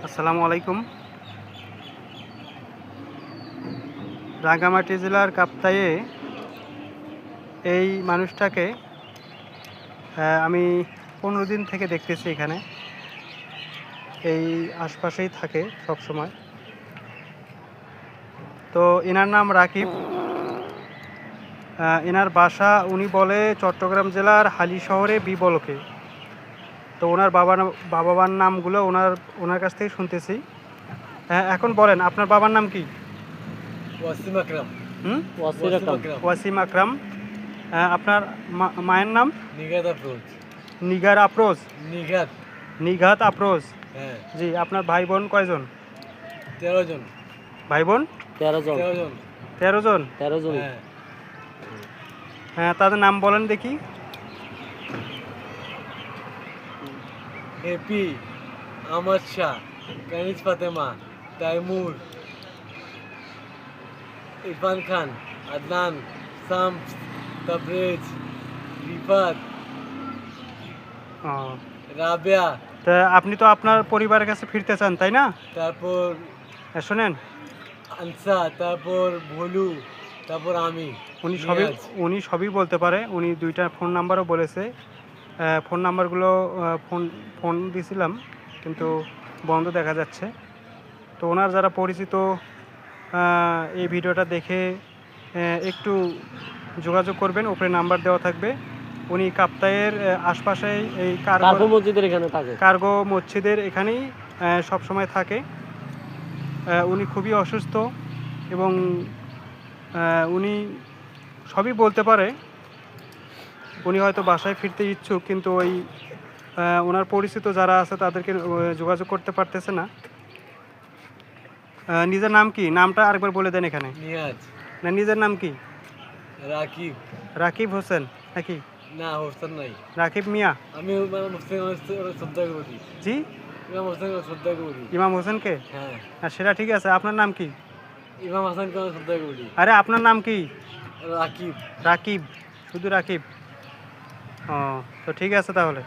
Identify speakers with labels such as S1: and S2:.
S1: আসসালামু আলাইকুম। রাঙ্গামাটি জেলার কাপ্তাইয়ে এই মানুষটাকে আমি 15 দিন থেকে দেখতেছি এখানে। এই আশপাশেই থাকে সব সময়। তো এনার নাম রাকিব। এনার বাসা উনি বলে চট্টগ্রাম জেলার হালি শহরে বি ব্লকে। তো ওনার বাবার নামগুলো ওনার কাছ থেকে শুনতেছি। এখন বলেন আপনার বাবার নাম কি?
S2: ওয়াসিম আকরাম।
S1: ওয়াসিম আকরাম। আপনার মায়ের নাম?
S2: নিগাত আফরোজ।
S1: নিগার আফরোজ। নিঘাত আফরোজ।
S2: হ্যাঁ।
S1: জি, আপনার ভাই বোন কয়জন?
S2: 13 জন।
S1: ভাই বোন
S2: 13 জন।
S1: 13 জন।
S2: হ্যাঁ।
S1: হ্যাঁ, তাদের নাম বলেন দেখি।
S2: হ্যাপি, আহমদ শাহ, কানিজ ফাতেমা, তাইমুর, ইরফান খান, আদনান, শামস, তাবরেজ, রিফাত, রাবেয়া।
S1: তা আপনি তো আপনার পরিবারের কাছে ফিরতে চান, তাই না?
S2: তারপর
S1: শোনেন,
S2: আনসা, তারপর ভোলু, তারপর আমি।
S1: উনি সবই বলতে পারে। উনি 2টা ফোন নাম্বারও বলেছে। ফোন নাম্বারগুলো ফোন দিয়েছিলাম, কিন্তু বন্ধ দেখা যাচ্ছে। তো ওনার যারা পরিচিত এই ভিডিওটা দেখে একটু যোগাযোগ করবেন, উপরে নাম্বার দেওয়া থাকবে। উনি কাপ্তাইয়ের আশপাশেই এই কার্গো মসজিদের এখানেই সবসময় থাকে। উনি খুবই অসুস্থ এবং উনি সবই বলতে পারে। উনি হয়তো বাসায় ফিরতে ইচ্ছুক, কিন্তু ওই ওনার পরিচিত যারা আছে তাদেরকে যোগাযোগ করতে পারতেছে না। নিজের নাম কি? নামটা আরেকবার বলে দেন এখানে। না, নিজের নাম কি?
S2: রাকিব।
S1: রাকিব হোসেন নাকি?
S2: না, হোসেন নাই।
S1: রাকিব মিয়া।
S2: আমি শ্রদ্ধা করি।
S1: জি,
S2: শ্রদ্ধা করি।
S1: ইমাম হোসেনকে?
S2: হ্যাঁ,
S1: সেটা ঠিক আছে। আপনার নাম কি?
S2: ইমাম হাসানকে শ্রদ্ধা করি।
S1: আরে আপনার নাম কি?
S2: রাকিব।
S1: রাকিব, শুধু রাকিব। ও, তো ঠিক আছে তাহলে।